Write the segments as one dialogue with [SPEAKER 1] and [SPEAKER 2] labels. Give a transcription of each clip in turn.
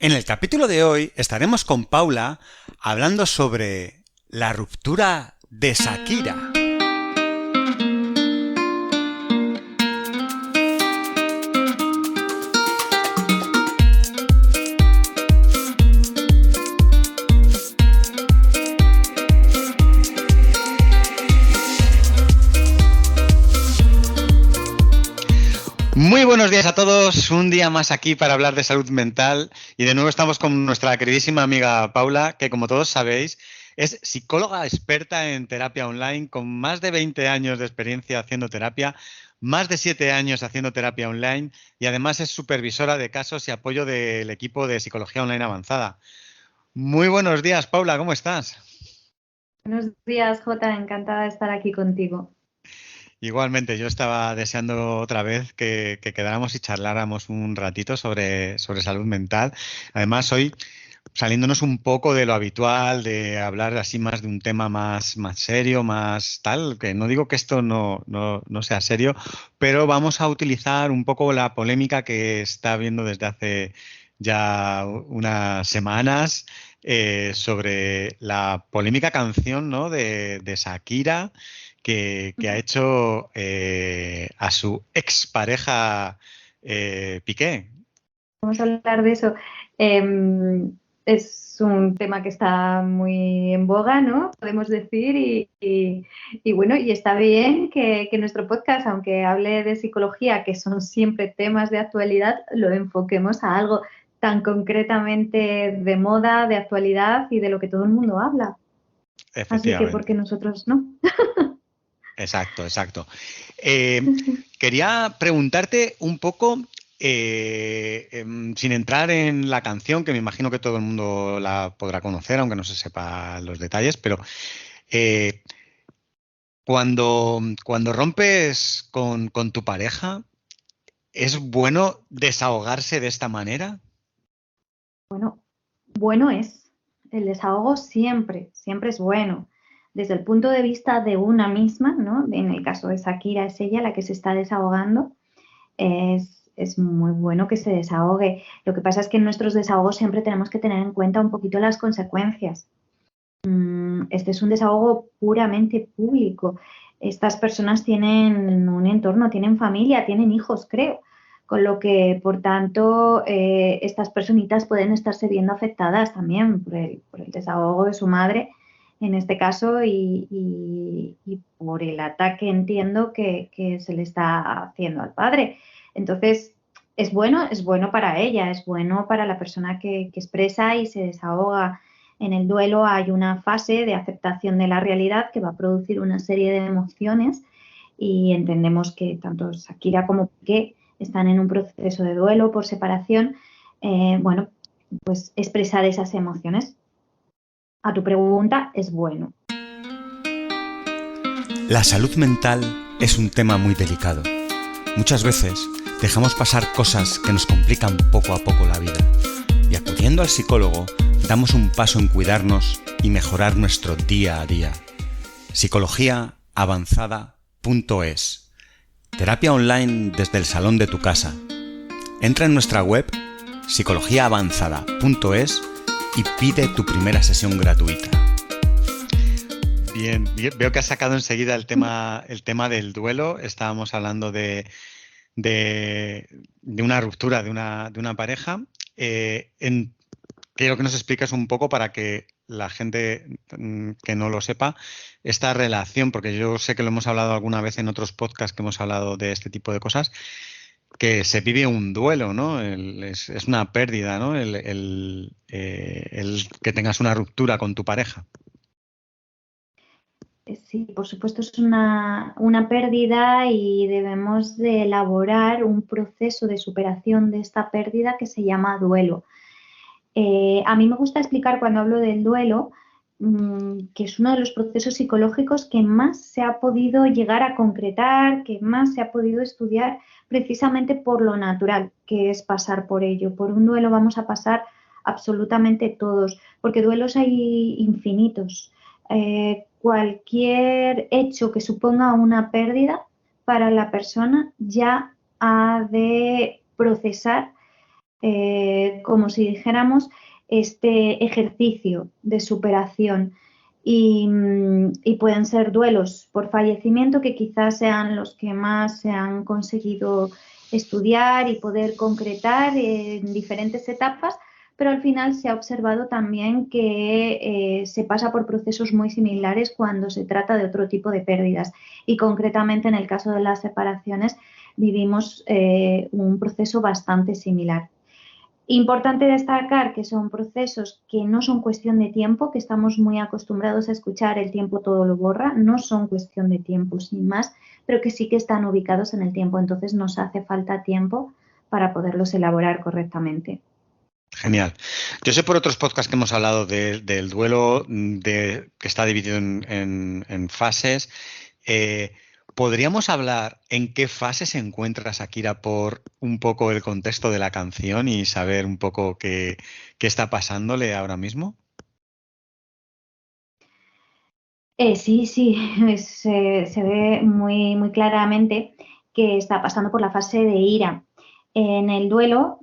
[SPEAKER 1] En el capítulo de hoy estaremos con Paula hablando sobre la ruptura de Shakira. Muy buenos días a todos, un día más aquí para hablar de salud mental y de nuevo estamos con nuestra queridísima amiga Paula, que como todos sabéis es psicóloga experta en terapia online con más de 20 años de experiencia haciendo terapia, más de 7 años haciendo terapia online y además es supervisora de casos y apoyo del equipo de psicología online avanzada. Muy buenos días, Paula, ¿cómo estás?
[SPEAKER 2] Buenos días, Jota, encantada de estar aquí contigo.
[SPEAKER 1] Igualmente, yo estaba deseando otra vez que quedáramos y charláramos un ratito sobre salud mental. Además, hoy saliéndonos un poco de lo habitual, de hablar así más de un tema más serio, más tal, que no digo que esto no sea serio, pero vamos a utilizar un poco la polémica que está habiendo desde hace ya unas semanas sobre la polémica canción, ¿no? de Shakira que ha hecho a su expareja Piqué.
[SPEAKER 2] Vamos a hablar de eso. Es un tema que está muy en boga, ¿no? Podemos decir, y bueno, y está bien que nuestro podcast, aunque hable de psicología, que son siempre temas de actualidad, lo enfoquemos a algo tan concretamente de moda, de actualidad y de lo que todo el mundo habla. Así que, ¿por qué
[SPEAKER 1] Efectivamente.
[SPEAKER 2] nosotros no?
[SPEAKER 1] Exacto, exacto. Eh, Quería preguntarte un poco, sin entrar en la canción, que me imagino que todo el mundo la podrá conocer, aunque no se sepa los detalles, pero eh, cuando rompes con tu pareja, ¿es bueno desahogarse de esta manera?
[SPEAKER 2] Bueno, bueno es. El desahogo siempre, siempre es bueno. Desde el punto de vista de una misma, ¿no? En el caso de Shakira es ella la que se está desahogando, es muy bueno que se desahogue. Lo que pasa es que en nuestros desahogos siempre tenemos que tener en cuenta un poquito las consecuencias. Este es un desahogo puramente público. Estas personas tienen un entorno, tienen familia, tienen hijos, creo. Con lo que, por tanto, estas personitas pueden estarse viendo afectadas también por el desahogo de su madre, en este caso, y por el ataque, entiendo, que se le está haciendo al padre. Entonces, es bueno para ella, es bueno para la persona que expresa y se desahoga. En el duelo hay una fase de aceptación de la realidad que va a producir una serie de emociones y entendemos que tanto Shakira como Piqué están en un proceso de duelo por separación. Bueno, pues expresar esas emociones. A tu pregunta, es bueno.
[SPEAKER 1] La salud mental es un tema muy delicado. Muchas veces dejamos pasar cosas que nos complican poco a poco la vida y acudiendo al psicólogo damos un paso en cuidarnos y mejorar nuestro día a día. Psicologiaavanzada.es. Terapia online desde el salón de tu casa. Entra en nuestra web psicologiaavanzada.es y pide tu primera sesión gratuita. Bien, veo que has sacado enseguida el tema del duelo. Estábamos hablando de una ruptura de una pareja. Quiero que nos expliques un poco para que la gente que no lo sepa, esta relación, porque yo sé que lo hemos hablado alguna vez en otros podcasts que hemos hablado de este tipo de cosas, que se vive un duelo, ¿no? Es una pérdida, ¿no? El que tengas una ruptura con tu pareja.
[SPEAKER 2] Sí, por supuesto es una pérdida y debemos de elaborar un proceso de superación de esta pérdida que se llama duelo. A mí me gusta explicar cuando hablo del duelo que es uno de los procesos psicológicos que más se ha podido llegar a concretar, que más se ha podido estudiar precisamente por lo natural que es pasar por ello. Por un duelo vamos a pasar absolutamente todos, porque duelos hay infinitos. Cualquier hecho que suponga una pérdida para la persona ya ha de procesar como si dijéramos, este ejercicio de superación. Y pueden ser duelos por fallecimiento, que quizás sean los que más se han conseguido estudiar y poder concretar en diferentes etapas, pero al final se ha observado también que se pasa por procesos muy similares cuando se trata de otro tipo de pérdidas. Y concretamente en el caso de las separaciones vivimos un proceso bastante similar. Importante destacar que son procesos que no son cuestión de tiempo, que estamos muy acostumbrados a escuchar el tiempo todo lo borra, no son cuestión de tiempo sin más, pero que sí que están ubicados en el tiempo, entonces nos hace falta tiempo para poderlos elaborar correctamente.
[SPEAKER 1] Genial. Yo sé por otros podcasts que hemos hablado del duelo que está dividido en fases. Eh, ¿Podríamos hablar en qué fase se encuentra Shakira por un poco el contexto de la canción y saber un poco qué está pasándole ahora mismo?
[SPEAKER 2] Sí, se ve muy, muy claramente que está pasando por la fase de ira. En el duelo,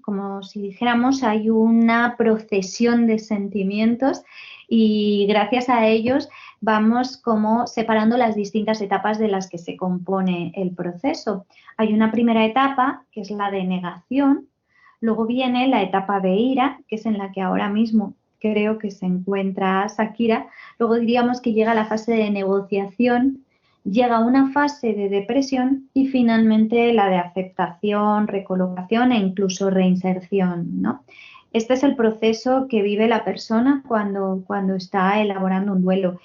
[SPEAKER 2] como si dijéramos, hay una procesión de sentimientos y gracias a ellos vamos como separando las distintas etapas de las que se compone el proceso. Hay una primera etapa, que es la de negación, luego viene la etapa de ira, que es en la que ahora mismo creo que se encuentra Shakira. Luego diríamos que llega la fase de negociación, llega una fase de depresión y finalmente la de aceptación, recolocación e incluso reinserción, ¿no? Este es el proceso que vive la persona cuando está elaborando un duelo.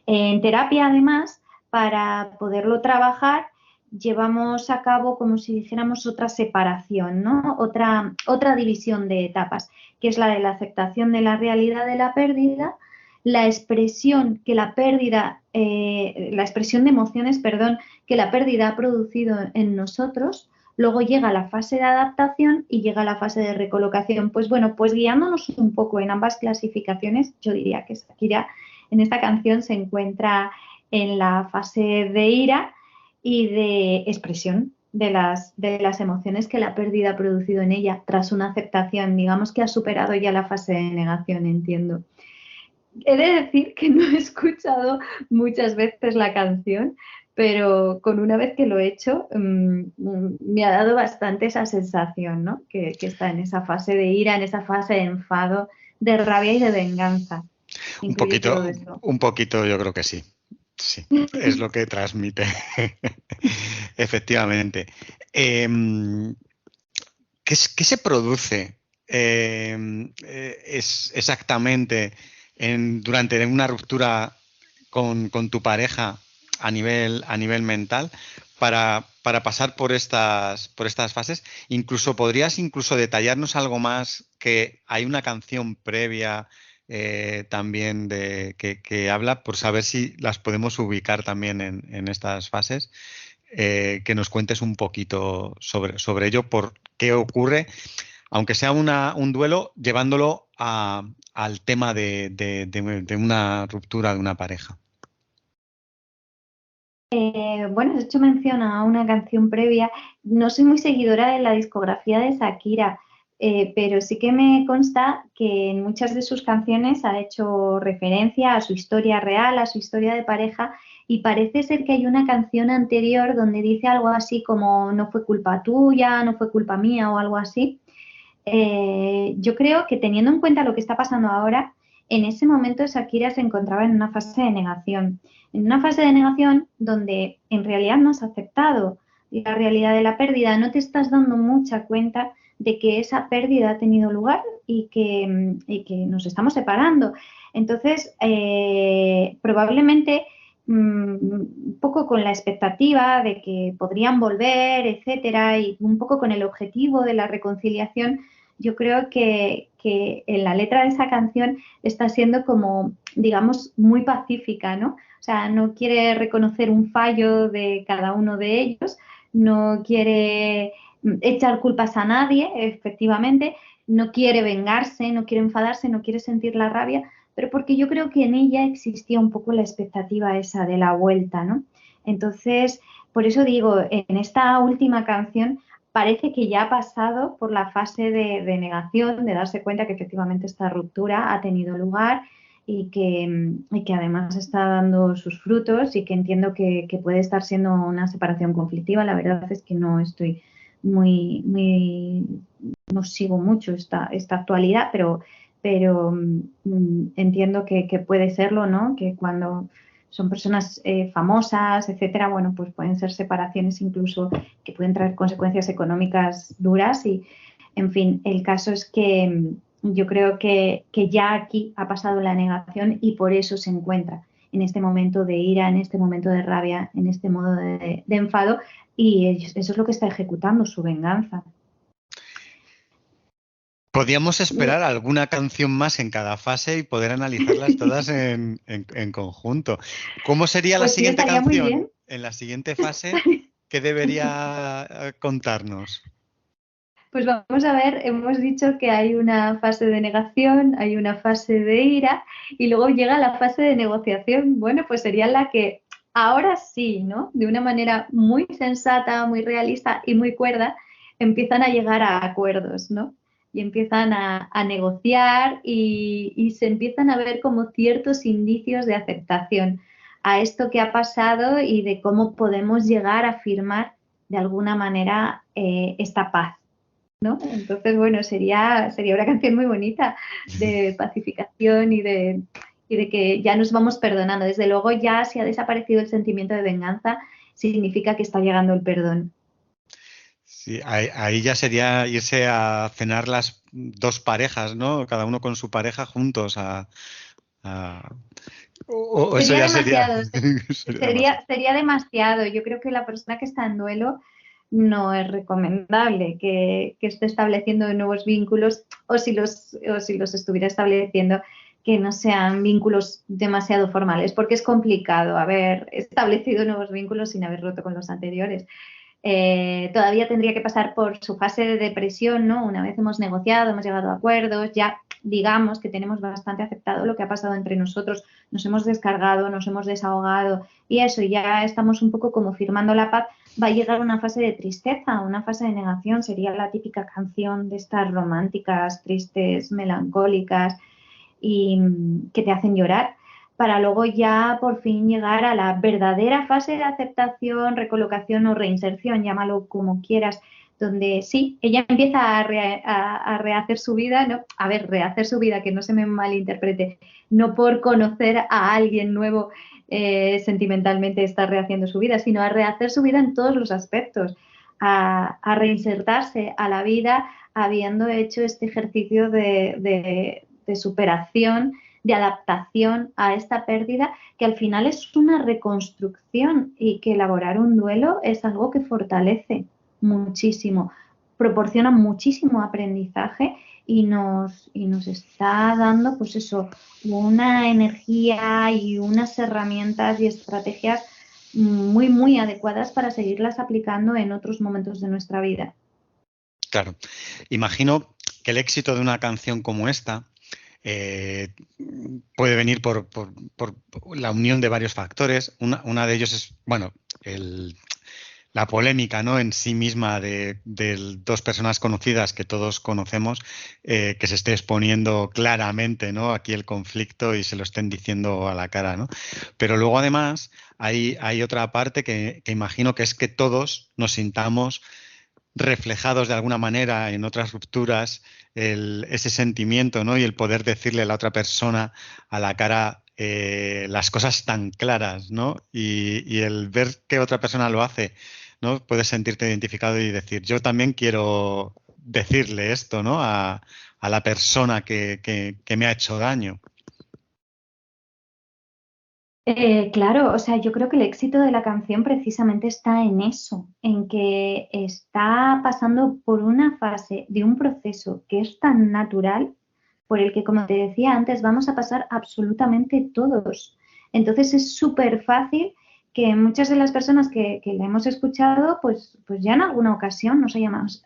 [SPEAKER 2] En terapia, además, para poderlo trabajar, llevamos a cabo como si dijéramos otra separación, ¿no? Otra división de etapas, que es la de la aceptación de la realidad de la pérdida, la expresión que la pérdida, la expresión de emociones, perdón, que la pérdida ha producido en nosotros. Luego llega la fase de adaptación y llega la fase de recolocación. Pues bueno, pues guiándonos un poco en ambas clasificaciones, yo diría que Shakira en esta canción se encuentra en la fase de ira y de expresión de las emociones que la pérdida ha producido en ella tras una aceptación. Digamos que ha superado ya la fase de negación, entiendo. He de decir que no he escuchado muchas veces la canción, pero con una vez que lo he hecho, me ha dado bastante esa sensación, ¿no? Que está en esa fase de ira, en esa fase de enfado, de rabia y de venganza. Incluye todo esto.
[SPEAKER 1] Un poquito, yo creo que sí. Sí, es lo que transmite. Efectivamente. ¿Qué se produce es exactamente durante una ruptura con tu pareja a nivel mental para pasar por estas fases? Incluso podrías incluso detallarnos algo más, que hay una canción previa también que habla, por saber si las podemos ubicar también en estas fases. Que nos cuentes un poquito sobre ello, por qué ocurre, aunque sea un duelo, llevándolo al tema de una ruptura de una pareja.
[SPEAKER 2] Bueno, has hecho mención a una canción previa. No soy muy seguidora de la discografía de Shakira, pero sí que me consta que en muchas de sus canciones ha hecho referencia a su historia real, a su historia de pareja, y parece ser que hay una canción anterior donde dice algo así como no fue culpa tuya, no fue culpa mía o algo así. Yo creo que teniendo en cuenta lo que está pasando ahora, en ese momento Shakira se encontraba en una fase de negación, en una fase de negación donde en realidad no has aceptado la realidad de la pérdida, no te estás dando mucha cuenta de que esa pérdida ha tenido lugar y que nos estamos separando. Entonces, probablemente un poco con la expectativa de que podrían volver, etcétera, y un poco con el objetivo de la reconciliación, yo creo que en la letra de esa canción está siendo como, digamos, muy pacífica, ¿no? O sea, no quiere reconocer un fallo de cada uno de ellos, no quiere echar culpas a nadie, efectivamente, no quiere vengarse, no quiere enfadarse, no quiere sentir la rabia, pero porque yo creo que en ella existía un poco la expectativa esa de la vuelta, ¿no? Entonces, por eso digo, en esta última canción parece que ya ha pasado por la fase de negación, de darse cuenta que efectivamente esta ruptura ha tenido lugar y que además está dando sus frutos y que entiendo que puede estar siendo una separación conflictiva. La verdad es que no estoy no sigo mucho esta actualidad, pero entiendo que puede serlo, ¿no? Que cuando son personas famosas, etcétera, bueno, pues pueden ser separaciones incluso que pueden traer consecuencias económicas duras y, en fin, el caso es que yo creo que ya aquí ha pasado la negación y por eso se encuentra en este momento de ira, en este momento de rabia, en este modo de enfado y eso es lo que está ejecutando, su venganza.
[SPEAKER 1] Podríamos esperar alguna canción más en cada fase y poder analizarlas todas en conjunto. ¿Cómo sería la
[SPEAKER 2] Pues sí,
[SPEAKER 1] siguiente
[SPEAKER 2] estaría muy
[SPEAKER 1] canción?
[SPEAKER 2] bien.
[SPEAKER 1] En la siguiente fase, ¿qué debería contarnos?
[SPEAKER 2] Pues vamos a ver, hemos dicho que hay una fase de negación, hay una fase de ira y luego llega la fase de negociación. Bueno, pues sería la que ahora sí, ¿no? De una manera muy sensata, muy realista y muy cuerda, empiezan a llegar a acuerdos, ¿no? Y empiezan a negociar y se empiezan a ver como ciertos indicios de aceptación a esto que ha pasado y de cómo podemos llegar a firmar de alguna manera esta paz. ¿No? Entonces, bueno, sería una canción muy bonita de pacificación y de que ya nos vamos perdonando. Desde luego, ya si ha desaparecido el sentimiento de venganza, significa que está llegando el perdón.
[SPEAKER 1] Sí, ahí ya sería irse a cenar las dos parejas, ¿no? Cada uno con su pareja juntos a- o eso
[SPEAKER 2] Sería
[SPEAKER 1] ya sería,
[SPEAKER 2] demasiado,
[SPEAKER 1] sería demasiado.
[SPEAKER 2] sería demasiado. Yo creo que la persona que está en duelo no es recomendable que esté estableciendo nuevos vínculos o si los estuviera estableciendo que no sean vínculos demasiado formales, porque es complicado haber establecido nuevos vínculos sin haber roto con los anteriores. Todavía tendría que pasar por su fase de depresión, ¿no? Una vez hemos negociado, hemos llegado a acuerdos, ya digamos que tenemos bastante aceptado lo que ha pasado entre nosotros, nos hemos descargado, nos hemos desahogado y eso, ya estamos un poco como firmando la paz, va a llegar una fase de tristeza, una fase de negación, sería la típica canción de estas románticas, tristes, melancólicas y que te hacen llorar para luego ya por fin llegar a la verdadera fase de aceptación, recolocación o reinserción, llámalo como quieras, donde sí, ella empieza a rehacer su vida, ¿no? A ver, rehacer su vida, que no se me malinterprete, no por conocer a alguien nuevo sentimentalmente está rehaciendo su vida, sino a rehacer su vida en todos los aspectos, a reinsertarse a la vida habiendo hecho este ejercicio de superación, de adaptación a esta pérdida, que al final es una reconstrucción y que elaborar un duelo es algo que fortalece muchísimo, proporciona muchísimo aprendizaje y nos está dando, pues eso, una energía y unas herramientas y estrategias muy, muy adecuadas para seguirlas aplicando en otros momentos de nuestra vida.
[SPEAKER 1] Claro. Imagino que el éxito de una canción como esta eh, puede venir por la unión de varios factores. Una de ellos es, bueno, la polémica, ¿no? En sí misma de dos personas conocidas que todos conocemos, que se esté exponiendo claramente, ¿no? Aquí el conflicto y se lo estén diciendo a la cara, ¿no? Pero luego además hay otra parte que imagino que es que todos nos sintamos reflejados de alguna manera en otras rupturas ese sentimiento, ¿no? Y el poder decirle a la otra persona a la cara las cosas tan claras, ¿no? Y el ver que otra persona lo hace, ¿no? Puedes sentirte identificado y decir, yo también quiero decirle esto, ¿no? A la persona que me ha hecho daño.
[SPEAKER 2] Claro, o sea, yo creo que el éxito de la canción precisamente está en eso, en que está pasando por una fase de un proceso que es tan natural, por el que, como te decía antes, vamos a pasar absolutamente todos. Entonces es súper fácil que muchas de las personas que la hemos escuchado, pues ya en alguna ocasión nos hayamos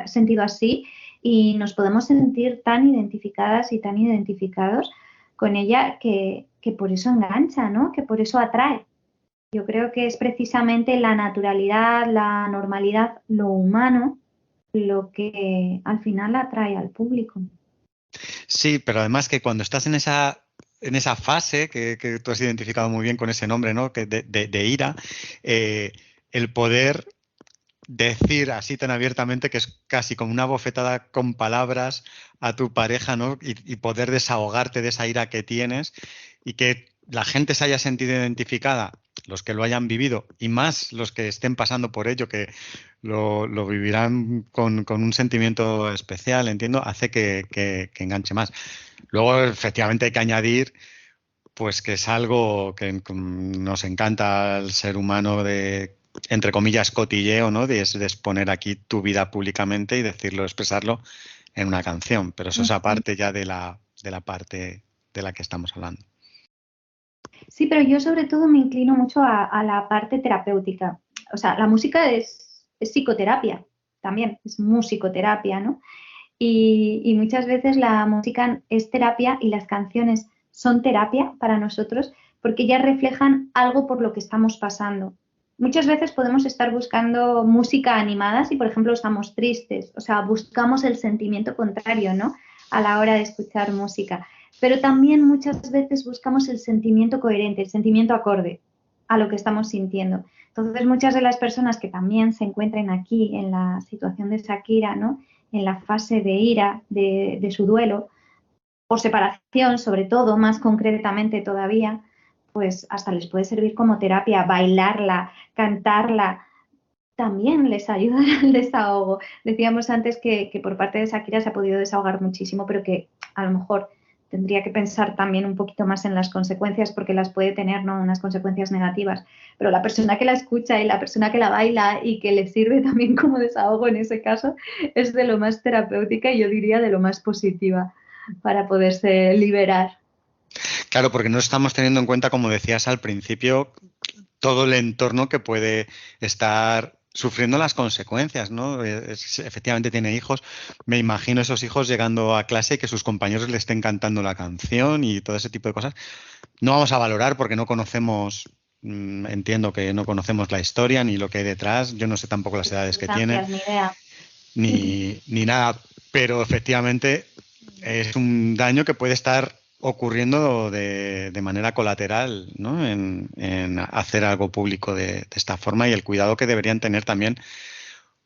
[SPEAKER 2] sentido así y nos podemos sentir tan identificadas y tan identificados con ella que por eso engancha, ¿no? Que por eso atrae. Yo creo que es precisamente la naturalidad, la normalidad, lo humano lo que al final atrae al público.
[SPEAKER 1] Sí, pero además que cuando estás en esa fase que tú has identificado muy bien con ese nombre, ¿no? Que de ira, el poder decir así tan abiertamente que es casi como una bofetada con palabras a tu pareja, ¿no? Y poder desahogarte de esa ira que tienes y que la gente se haya sentido identificada, los que lo hayan vivido y más los que estén pasando por ello, que lo vivirán con un sentimiento especial, entiendo, hace que enganche más. Luego, efectivamente, hay que añadir pues que es algo que nos encanta al ser humano de, entre comillas, cotilleo, ¿no? De exponer aquí tu vida públicamente y decirlo, expresarlo en una canción. Pero eso es
[SPEAKER 2] Ujú.
[SPEAKER 1] aparte ya de la parte de la que estamos hablando.
[SPEAKER 2] Sí, pero yo sobre todo me inclino mucho a la parte terapéutica. O sea, la música es psicoterapia también, es musicoterapia, ¿no? Y muchas veces la música es terapia y las canciones son terapia para nosotros porque ellas reflejan algo por lo que estamos pasando. Muchas veces podemos estar buscando música animada si, por ejemplo, estamos tristes, o sea, buscamos el sentimiento contrario, ¿no? A la hora de escuchar música. Pero también muchas veces buscamos el sentimiento coherente, el sentimiento acorde a lo que estamos sintiendo. Entonces, muchas de las personas que también se encuentren aquí en la situación de Shakira, ¿no? En la fase de ira, de su duelo, o separación, sobre todo, más concretamente todavía, pues hasta les puede servir como terapia, bailarla, cantarla, también les ayuda al desahogo. Decíamos antes que por parte de Shakira se ha podido desahogar muchísimo, pero que a lo mejor tendría que pensar también un poquito más en las consecuencias, porque las puede tener, ¿no? Unas consecuencias negativas. Pero la persona que la escucha y la persona que la baila y que le sirve también como desahogo en ese caso es de lo más terapéutica y yo diría de lo más positiva para poderse liberar.
[SPEAKER 1] Claro, porque no estamos teniendo en cuenta, como decías al principio, todo el entorno que puede estar sufriendo las consecuencias, ¿no? Efectivamente tiene hijos. Me imagino esos hijos llegando a clase y que sus compañeros le estén cantando la canción y todo ese tipo de cosas. No vamos a valorar porque no conocemos, entiendo que no conocemos la historia ni lo que hay detrás. Yo no sé tampoco las edades que tienen
[SPEAKER 2] Circunstancias, ni idea.
[SPEAKER 1] ni nada, pero efectivamente es un daño que puede estar ocurriendo de manera colateral, ¿no? En hacer algo público de esta forma y el cuidado que deberían tener también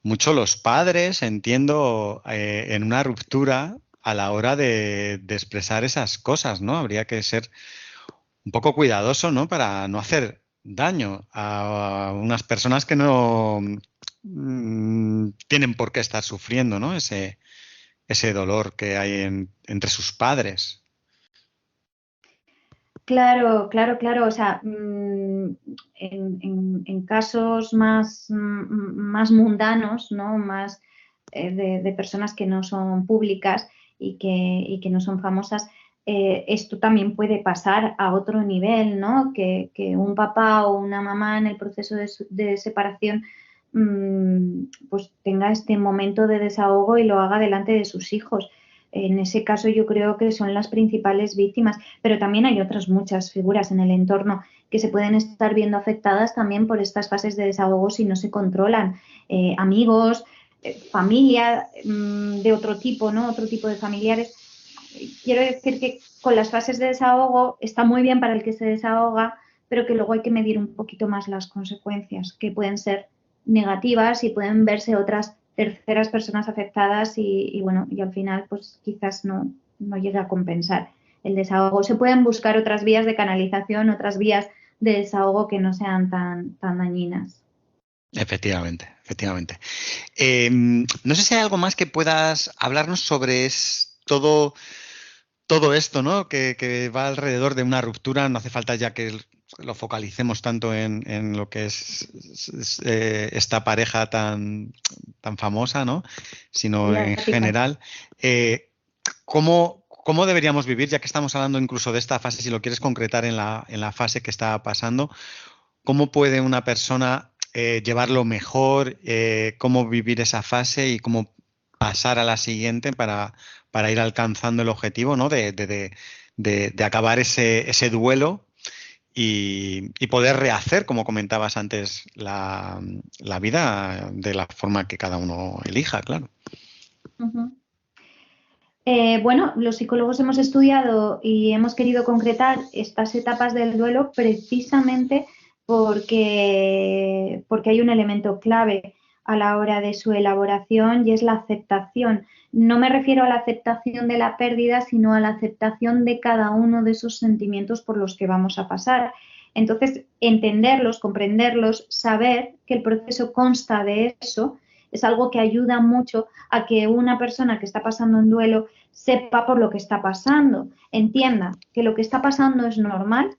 [SPEAKER 1] mucho los padres, entiendo, en una ruptura a la hora de expresar esas cosas, ¿no? Habría que ser un poco cuidadoso, ¿no? Para no hacer daño a unas personas que no tienen por qué estar sufriendo, ¿no? Ese dolor que hay entre sus padres.
[SPEAKER 2] Claro, claro, claro. O sea, en casos más mundanos, ¿no? Más de personas que no son públicas y que no son famosas, esto también puede pasar a otro nivel, ¿no? Que un papá o una mamá en el proceso de separación pues tenga este momento de desahogo y lo haga delante de sus hijos. En ese caso yo creo que son las principales víctimas, pero también hay otras muchas figuras en el entorno que se pueden estar viendo afectadas también por estas fases de desahogo si no se controlan. Amigos, familia de otro tipo, ¿no? Otro tipo de familiares. Quiero decir que con las fases de desahogo está muy bien para el que se desahoga, pero que luego hay que medir un poquito más las consecuencias, que pueden ser negativas y pueden verse otras terceras personas afectadas y bueno, y al final pues quizás no llegue a compensar el desahogo. Se pueden buscar otras vías de canalización, otras vías de desahogo que no sean tan dañinas.
[SPEAKER 1] Efectivamente, efectivamente. No sé si hay algo más que puedas hablarnos sobre todo esto, ¿no? Que va alrededor de una ruptura. No hace falta ya que lo focalicemos tanto en lo que es esta pareja tan famosa, ¿no? Sino en
[SPEAKER 2] Mediática.
[SPEAKER 1] general. Eh, ¿Cómo deberíamos vivir, ya que estamos hablando incluso de esta fase, si lo quieres concretar en la fase que está pasando? ¿Cómo puede una persona llevarlo mejor? ¿Cómo vivir esa fase y cómo pasar a la siguiente para ir alcanzando el objetivo, ¿no? De acabar ese duelo y poder rehacer, como comentabas antes, la vida de la forma que cada uno elija, claro.
[SPEAKER 2] Uh-huh. Bueno, los psicólogos hemos estudiado y hemos querido concretar estas etapas del duelo precisamente porque hay un elemento clave a la hora de su elaboración y es la aceptación. No me refiero a la aceptación de la pérdida, sino a la aceptación de cada uno de esos sentimientos por los que vamos a pasar. Entonces, entenderlos, comprenderlos, saber que el proceso consta de eso, es algo que ayuda mucho a que una persona que está pasando un duelo sepa por lo que está pasando, entienda que lo que está pasando es normal,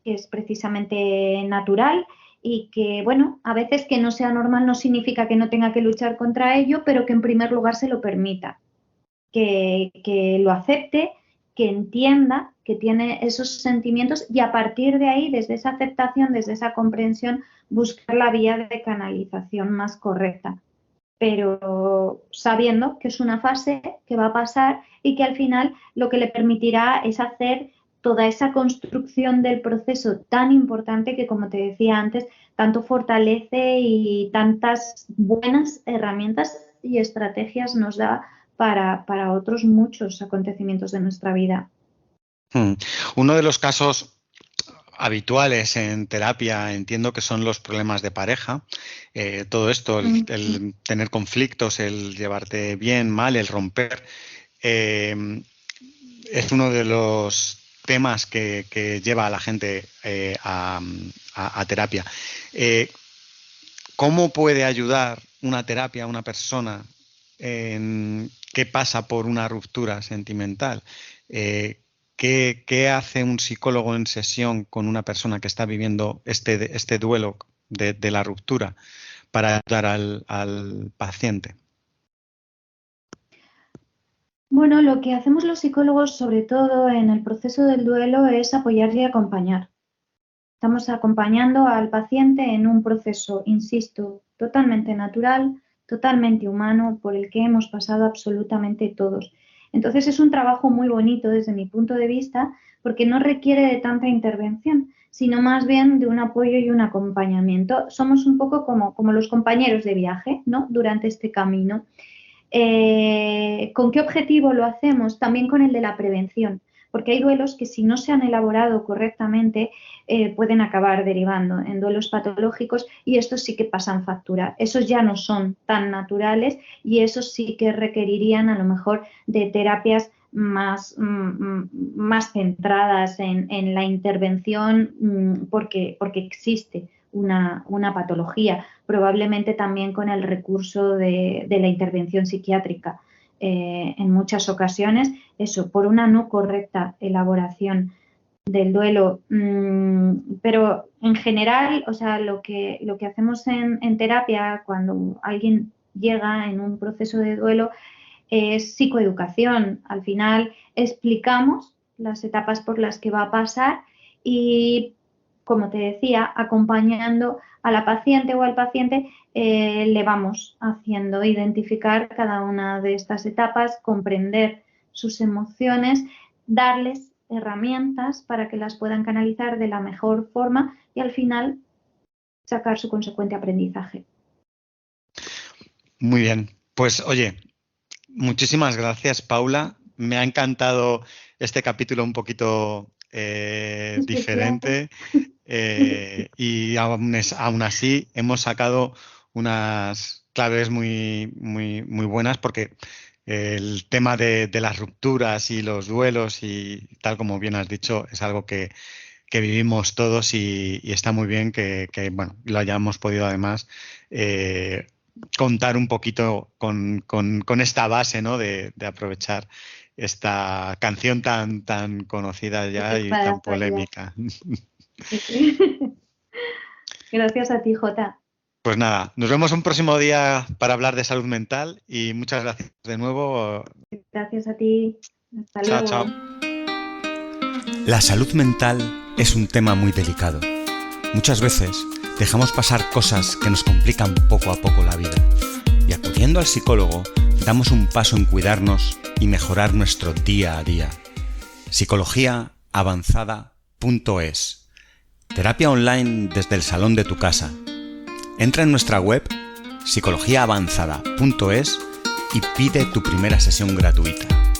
[SPEAKER 2] que es precisamente natural y que, bueno, a veces que no sea normal no significa que no tenga que luchar contra ello, pero que en primer lugar se lo permita, que lo acepte, que entienda que tiene esos sentimientos y a partir de ahí, desde esa aceptación, desde esa comprensión, buscar la vía de canalización más correcta, pero sabiendo que es una fase que va a pasar y que al final lo que le permitirá es hacer toda esa construcción del proceso tan importante que, como te decía antes, tanto fortalece y tantas buenas herramientas y estrategias nos da para otros muchos acontecimientos de nuestra vida.
[SPEAKER 1] Uno de los casos habituales en terapia entiendo que son los problemas de pareja. Todo esto, el tener conflictos, el llevarte bien, mal, el romper, es uno de los temas que lleva a la gente a terapia. ¿Cómo puede ayudar una terapia a una persona que pasa por una ruptura sentimental? ¿Qué hace un psicólogo en sesión con una persona que está viviendo este duelo de la ruptura para ayudar al paciente?
[SPEAKER 2] Bueno, lo que hacemos los psicólogos, sobre todo en el proceso del duelo, es apoyar y acompañar. Estamos acompañando al paciente en un proceso, insisto, totalmente natural, totalmente humano, por el que hemos pasado absolutamente todos. Entonces es un trabajo muy bonito desde mi punto de vista, porque no requiere de tanta intervención, sino más bien de un apoyo y un acompañamiento. Somos un poco como los compañeros de viaje, ¿no?, durante este camino. ¿Con qué objetivo lo hacemos? También con el de la prevención, porque hay duelos que si no se han elaborado correctamente pueden acabar derivando en duelos patológicos y estos sí que pasan factura. Esos ya no son tan naturales y esos sí que requerirían a lo mejor de terapias más centradas en la intervención porque existe una patología, probablemente también con el recurso de la intervención psiquiátrica. En muchas ocasiones, eso, por una no correcta elaboración del duelo. Pero en general, o sea, lo que hacemos en terapia cuando alguien llega en un proceso de duelo es psicoeducación. Al final explicamos las etapas por las que va a pasar y, como te decía, acompañando a la paciente o al paciente, le vamos haciendo identificar cada una de estas etapas, comprender sus emociones, darles herramientas para que las puedan canalizar de la mejor forma y al final sacar su consecuente aprendizaje.
[SPEAKER 1] Muy bien. Pues oye, muchísimas gracias, Paula. Me ha encantado este capítulo un poquito diferente y aún así hemos sacado unas claves muy, muy, muy buenas porque el tema de las rupturas y los duelos y tal como bien has dicho es algo que vivimos todos y está muy bien que bueno, lo hayamos podido además contar un poquito con esta base, ¿no? de aprovechar esta canción tan conocida ya y tan polémica.
[SPEAKER 2] Gracias a ti, Jota.
[SPEAKER 1] Pues nada, nos vemos un próximo día para hablar de salud mental y muchas gracias de nuevo.
[SPEAKER 2] Gracias a ti. Hasta
[SPEAKER 1] luego.
[SPEAKER 2] Chao.
[SPEAKER 3] La salud mental es un tema muy delicado. Muchas veces dejamos pasar cosas que nos complican poco a poco la vida. Y acudiendo al psicólogo, damos un paso en cuidarnos y mejorar nuestro día a día. psicologiaavanzada.es Terapia online desde el salón de tu casa. Entra en nuestra web psicologiaavanzada.es y pide tu primera sesión gratuita.